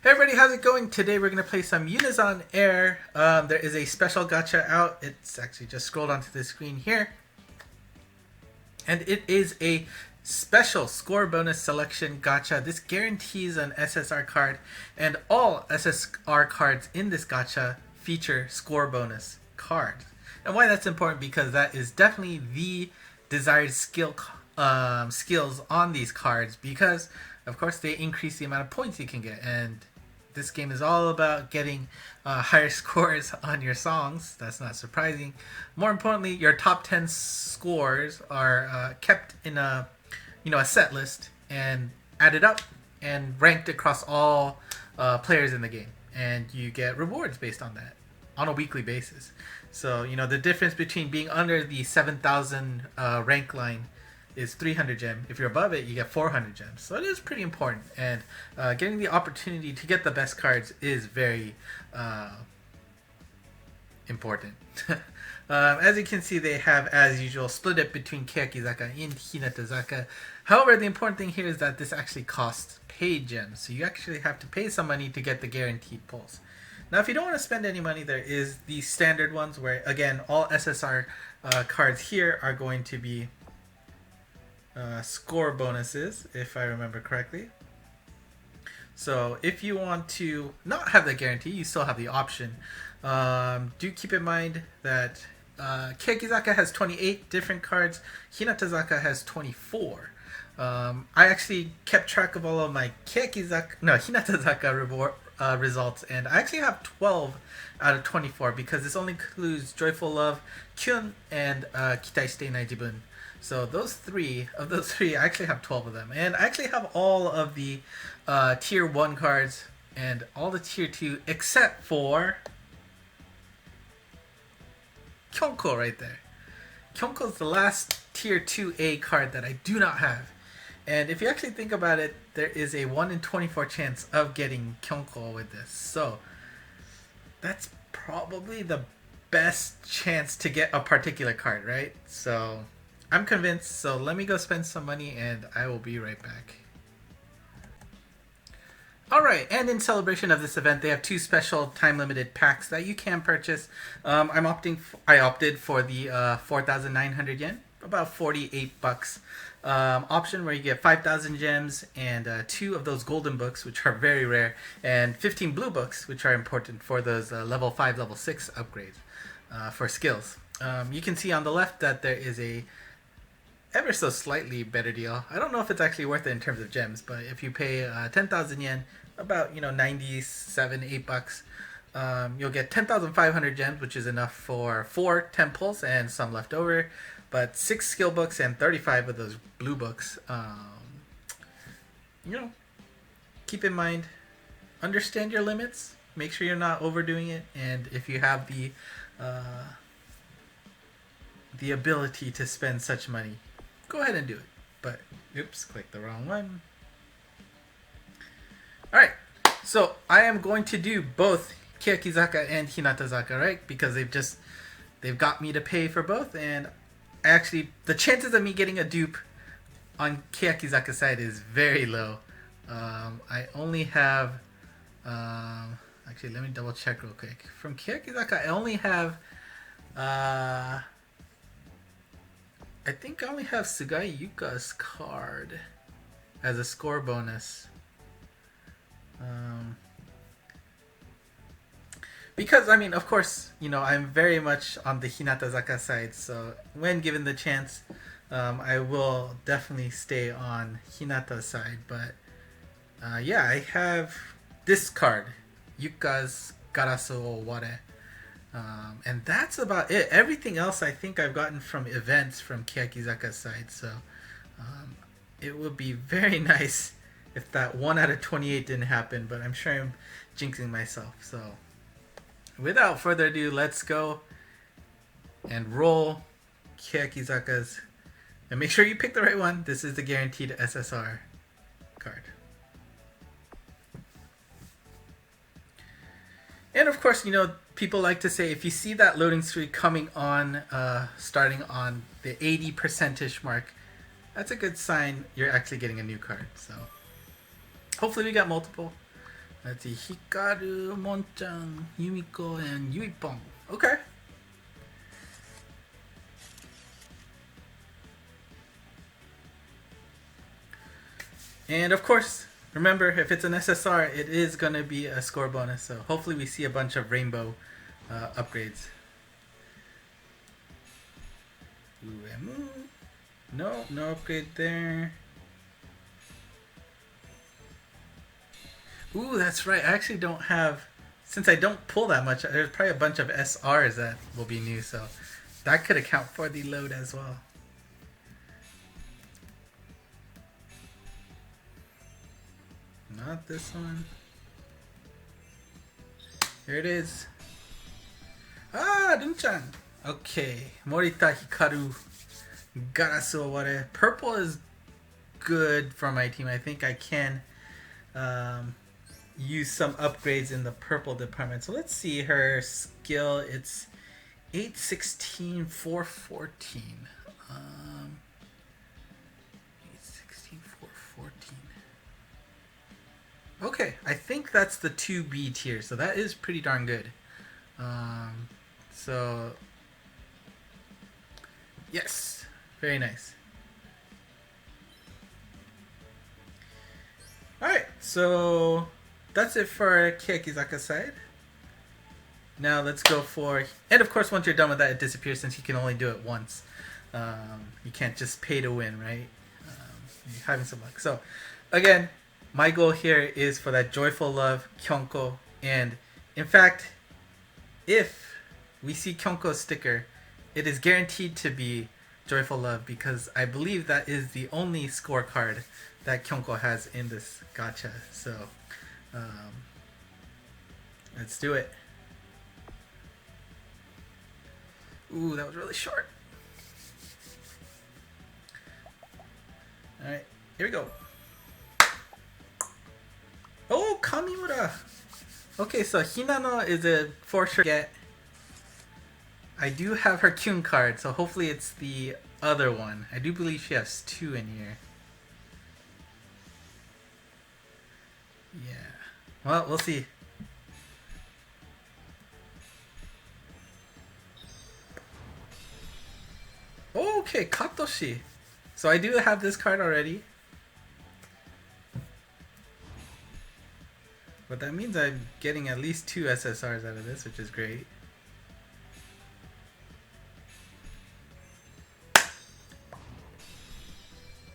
Hey everybody, how's it going? Today we're going to play some UNI'S on Air. There is a special gacha out. It's actually just scrolled onto the screen here. And it is a special score bonus selection gacha. This guarantees an SSR card, and all SSR cards in this gacha feature score bonus cards. And why that's important, because that is definitely the desired skills on these cards, because of course they increase the amount of points you can get, and this game is all about getting higher scores on your songs. That's not surprising. More importantly, your top 10 scores are kept in a set list and added up and ranked across all players in the game, and you get rewards based on that on a weekly basis. So the difference between being under the 7,000 rank line is 300 gem. If you're above it, you get 400 gems. So it is pretty important, and getting the opportunity to get the best cards is very important. As you can see, they have, as usual, split it between Keyakizaka and Hinatazaka. However, the important thing here is that this actually costs paid gems, so you actually have to pay some money to get the guaranteed pulls. Now, if you don't want to spend any money, there is the standard ones where, again, all SSR cards here are going to be score bonuses, if I remember correctly. So if you want to not have the guarantee, you still have the option. Do keep in mind that Keyakizaka has 28 different cards. Hinatazaka has 24. I actually kept track of all of my Hinatazaka results, and I actually have 12 out of 24, because this only includes Joyful Love, Kyun, and Kitaishite Nai Jibun. So of those three, I actually have 12 of them. And I actually have all of the Tier 1 cards and all the Tier 2 except for Kyonko right there. Kyonko is the last Tier 2A card that I do not have. And if you actually think about it, there is a 1 in 24 chance of getting Kyonko with this. So that's probably the best chance to get a particular card, right? So I'm convinced, so let me go spend some money and I will be right back. Alright, and in celebration of this event, they have two special time-limited packs that you can purchase. I opted for the 4,900 yen, about 48 bucks option, where you get 5,000 gems and 2 of those golden books, which are very rare, and 15 blue books, which are important for those level 5, level 6 upgrades for skills. You can see on the left that there is a ever so slightly better deal. I don't know if it's actually worth it in terms of gems, but if you pay 10,000 yen, about 97, 8 bucks, you'll get 10,500 gems, which is enough for 4 temples and some left over, but 6 skill books and 35 of those blue books. Keep in mind, understand your limits, make sure you're not overdoing it, and if you have the ability to spend such money, go ahead and do it. But, oops, click the wrong one. Alright, so I am going to do both Keyakizaka and Hinatazaka, right? Because they've got me to pay for both, and actually, the chances of me getting a dupe on Keyakizaka's side is very low. I only have, actually, let me double check real quick. From Keyakizaka, I only have, I think I only have Sugai Yuka's card as a score bonus. Because, of course, I'm very much on the Hinatazaka side, so when given the chance, I will definitely stay on Hinata's side. But, yeah, I have this card, Yuka's Garasu o Ware. And that's about it. Everything else I think I've gotten from events from Keyakizaka's side, so it would be very nice if that 1 out of 28 didn't happen, but I'm sure I'm jinxing myself. So without further ado, let's go and roll Keyakizaka's, and make sure you pick the right one. This is the guaranteed SSR card. And of course, people like to say, if you see that loading screen coming on, starting on the 80% mark, that's a good sign you're actually getting a new card. So hopefully we got multiple. Let's see, Hikaru, Monchan, Yumiko, and Yuipon. Okay. And of course, remember, if it's an SSR, it is going to be a score bonus. So hopefully we see a bunch of rainbow upgrades. Uemu. No, no upgrade there. Ooh, that's right. I actually don't have... Since I don't pull that much, there's probably a bunch of SRs that will be new. So that could account for the load as well. Not this one. Here it is. Ah, Dunchan. Okay, Morita Hikaru, Garasu Oware. Purple is good for my team. I think I can use some upgrades in the purple department. So let's see her skill. It's 816, 414. 816, 414. Okay, I think that's the 2B tier, so that is pretty darn good. So, yes, very nice. Alright, so that's it for Keyakizaka side. Now let's go for... And of course, once you're done with that, it disappears since you can only do it once. You can't just pay to win, right? You're having some luck. So, again... My goal here is for that Joyful Love, Kyonko, and in fact, if we see Kyonko's sticker, it is guaranteed to be Joyful Love because I believe that is the only scorecard that Kyonko has in this gacha. So, let's do it. Ooh, that was really short. Alright, here we go. Oh, Kamimura! Okay, so Hinano is a for sure get. I do have her Kyun card, so hopefully it's the other one. I do believe she has 2 in here. Yeah. Well, we'll see. Okay, Katoshi. So I do have this card already. But that means I'm getting at least 2 SSRs out of this, which is great.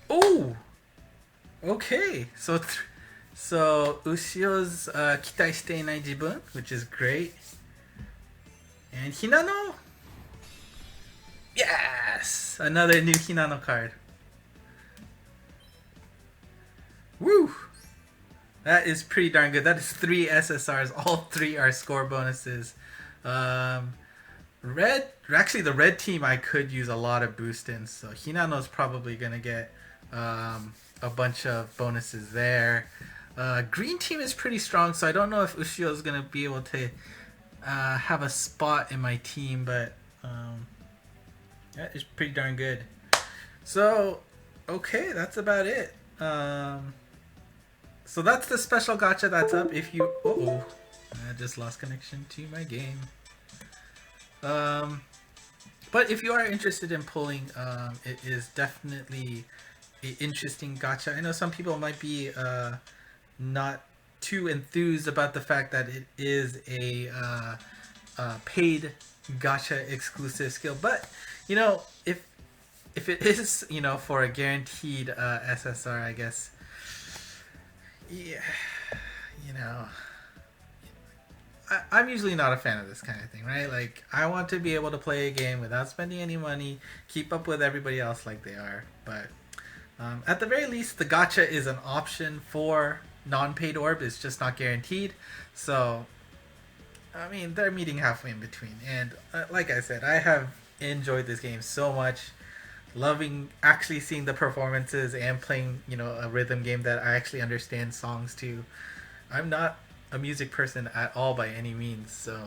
Oh! Okay, so Ushio's Kitai shite inai jibun, which is great. And Hinano? Yes! Another new Hinano card. Woo! That is pretty darn good. That is 3 SSRs. All 3 are score bonuses. Red, actually the red team I could use a lot of boost in. So Hinano's probably going to get a bunch of bonuses there. Green team is pretty strong, so I don't know if Ushio is going to be able to have a spot in my team, but that is pretty darn good. So, okay, that's about it. So that's the special gacha that's up. If you... Uh-oh. I just lost connection to my game. But if you are interested in pulling, it is definitely an interesting gacha. I know some people might be not too enthused about the fact that it is a paid gacha exclusive skill. But, you know, if it is, you know, for a guaranteed SSR, I guess... Yeah, you know, I'm usually not a fan of this kind of thing, right? Like, I want to be able to play a game without spending any money, keep up with everybody else like they are. But at the very least, the gacha is an option for non-paid orb. It's just not guaranteed. So, I mean, they're meeting halfway in between. And like I said, I have enjoyed this game so much. Loving actually seeing the performances and playing, you know, a rhythm game that I actually understand songs to. I'm not a music person at all by any means, so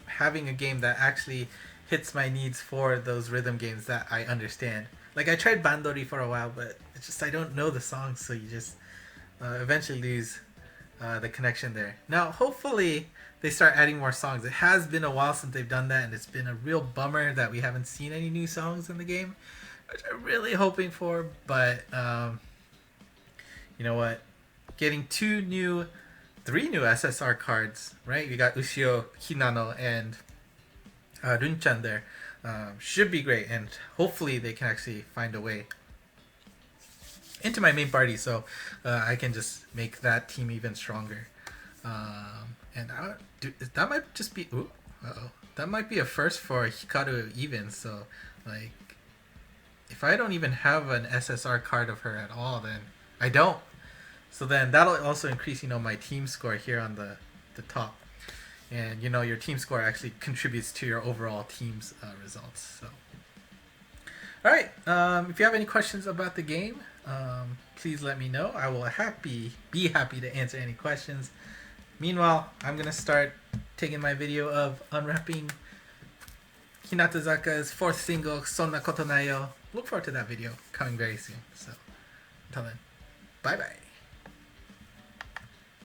having a game that actually hits my needs for those rhythm games that I understand. Like, I tried Bandori for a while, but it's just I don't know the songs, so you just eventually lose the connection there. Now, hopefully, they start adding more songs. It has been a while since they've done that, and it's been a real bummer that we haven't seen any new songs in the game, which I'm really hoping for. But you know what? Getting three new SSR cards, right? We got Ushio, Hinano, and Runchan there. Should be great, and hopefully they can actually find a way into my main party, so I can just make that team even stronger. And that might just be that might be a first for Hikaru even. So like, if I don't even have an SSR card of her at all, then I don't. So then that'll also increase, my team score here on the top. And your team score actually contributes to your overall team's results. So, all right. If you have any questions about the game, please let me know. I will be happy to answer any questions. Meanwhile, I'm gonna start taking my video of unwrapping Hinatazaka's 4th single, Sonna Koto Nayo. Look forward to that video coming very soon. So, until then, bye bye.